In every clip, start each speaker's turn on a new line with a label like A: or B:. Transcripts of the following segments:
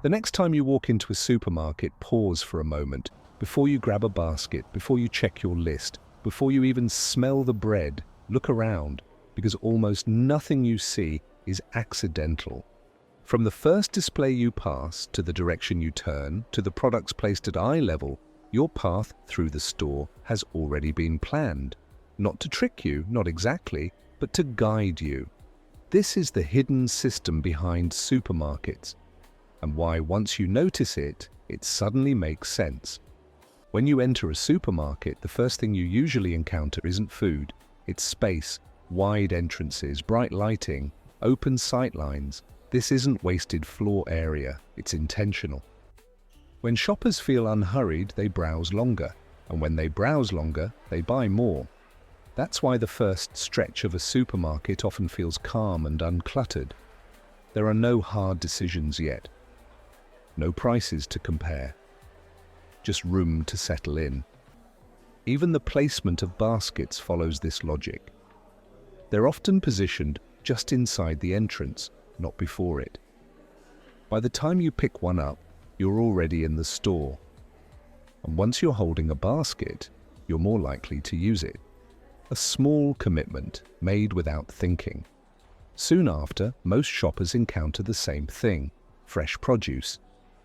A: The next time you walk into a supermarket, pause for a moment. Before you grab a basket, before you check your list, before you even smell the bread, look around, because almost nothing you see is accidental. From the first display you pass, to the direction you turn, to the products placed at eye level, your path through the store has already been planned. Not to trick you, not exactly, but to guide you. This is the hidden system behind supermarkets, and why once you notice it, it suddenly makes sense. When you enter a supermarket, the first thing you usually encounter isn't food, it's space, wide entrances, bright lighting, open sightlines. This isn't wasted floor area, it's intentional. When shoppers feel unhurried, they browse longer, and when they browse longer, they buy more. That's why the first stretch of a supermarket often feels calm and uncluttered. There are no hard decisions yet, no prices to compare, just room to settle in. Even the placement of baskets follows this logic. They're often positioned just inside the entrance, not before it. By the time you pick one up, you're already in the store. And once you're holding a basket, you're more likely to use it. A small commitment made without thinking. Soon after, most shoppers encounter the same thing: fresh produce.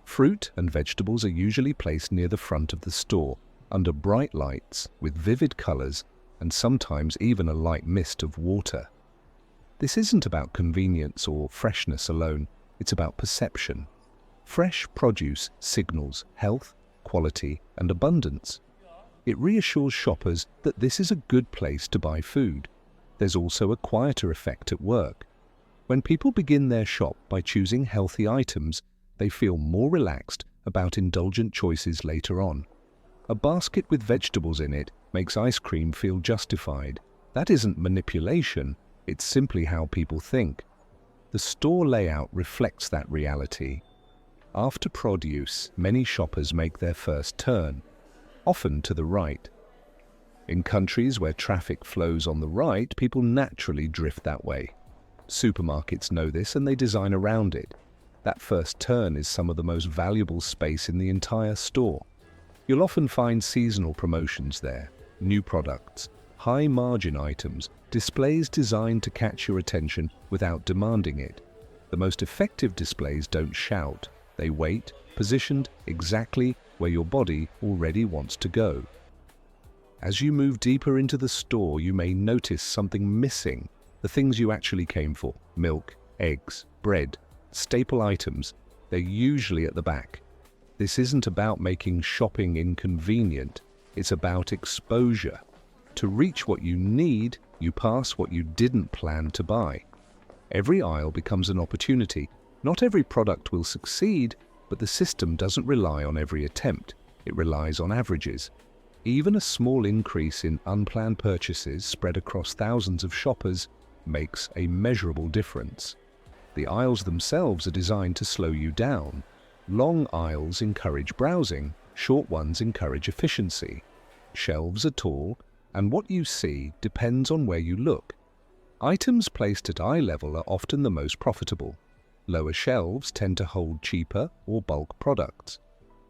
A: Fruit and vegetables are usually placed near the front of the store, under bright lights, with vivid colors, and sometimes even a light mist of water. This isn't about convenience or freshness alone, it's about perception. Fresh produce signals health, quality, and abundance. It reassures shoppers that this is a good place to buy food. There's also a quieter effect at work. When people begin their shop by choosing healthy items, they feel more relaxed about indulgent choices later on. A basket with vegetables in it makes ice cream feel justified. That isn't manipulation, it's simply how people think. The store layout reflects that reality. After produce, many shoppers make their first turn, often to the right. In countries where traffic flows on the right, people naturally drift that way. Supermarkets know this and they design around it. That first turn is some of the most valuable space in the entire store. You'll often find seasonal promotions there, new products, high-margin items, displays designed to catch your attention without demanding it. The most effective displays don't shout. They wait, positioned exactly where your body already wants to go. As you move deeper into the store, you may notice something missing, the things you actually came for: milk, eggs, bread, staple items. They're usually at the back. This isn't about making shopping inconvenient, it's about exposure. To reach what you need, you pass what you didn't plan to buy. Every aisle becomes an opportunity. Not every product will succeed, but the system doesn't rely on every attempt. It relies on averages. Even a small increase in unplanned purchases spread across thousands of shoppers makes a measurable difference. The aisles themselves are designed to slow you down. Long aisles encourage browsing, short ones encourage efficiency. Shelves are tall, and what you see depends on where you look. Items placed at eye level are often the most profitable. Lower shelves tend to hold cheaper or bulk products.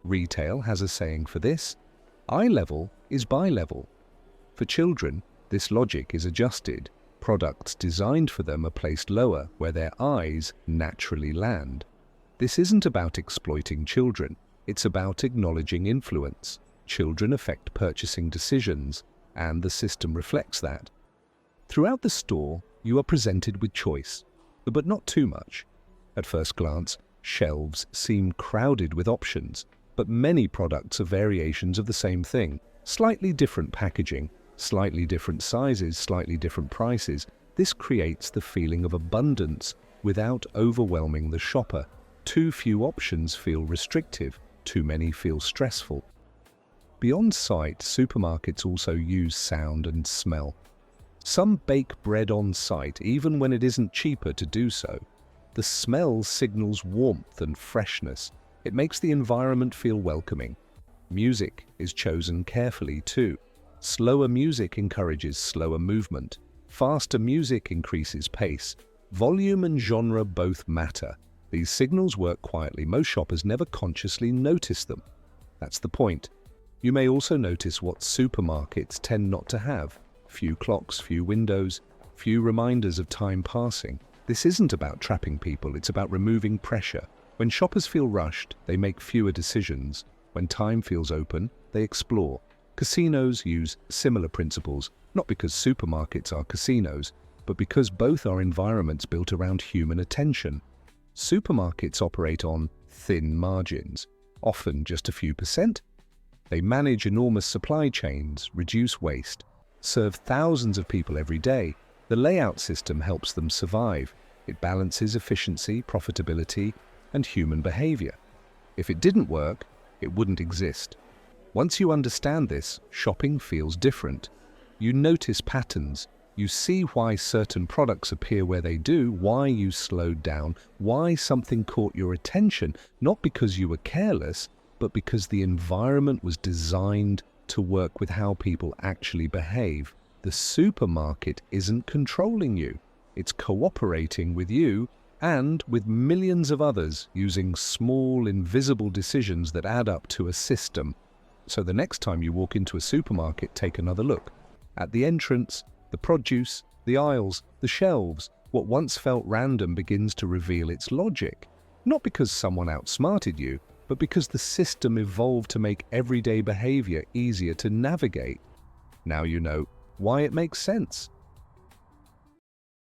A: Retail has a saying for this: eye level is buy level. For children, this logic is adjusted. Products designed for them are placed lower, where their eyes naturally land. This isn't about exploiting children, it's about acknowledging influence. Children affect purchasing decisions, and the system reflects that. Throughout the store, you are presented with choice, but not too much. At first glance, shelves seem crowded with options, but many products are variations of the same thing. Slightly different packaging, slightly different sizes, slightly different prices. This creates the feeling of abundance without overwhelming the shopper. Too few options feel restrictive, too many feel stressful. Beyond sight, supermarkets also use sound and smell. Some bake bread on site, even when it isn't cheaper to do so. The smell signals warmth and freshness. It makes the environment feel welcoming. Music is chosen carefully too. Slower music encourages slower movement. Faster music increases pace. Volume and genre both matter. These signals work quietly. Most shoppers never consciously notice them. That's the point. You may also notice what supermarkets tend not to have. Few clocks, few windows, few reminders of time passing. This isn't about trapping people, it's about removing pressure. When shoppers feel rushed, they make fewer decisions. When time feels open, they explore. Casinos use similar principles, not because supermarkets are casinos, but because both are environments built around human attention. Supermarkets operate on thin margins, often just a few percent. They manage enormous supply chains, reduce waste, serve thousands of people every day. The layout system helps them survive. It balances efficiency, profitability, and human behavior. If it didn't work, it wouldn't exist. Once you understand this, shopping feels different. You notice patterns. You see why certain products appear where they do, why you slowed down, why something caught your attention, not because you were careless, but because the environment was designed to work with how people actually behave. The supermarket isn't controlling you. It's cooperating with you and with millions of others using small, invisible decisions that add up to a system. So the next time you walk into a supermarket, take another look. At the entrance, the produce, the aisles, the shelves, what once felt random begins to reveal its logic. Not because someone outsmarted you, but because the system evolved to make everyday behavior easier to navigate. Now you know why it makes sense.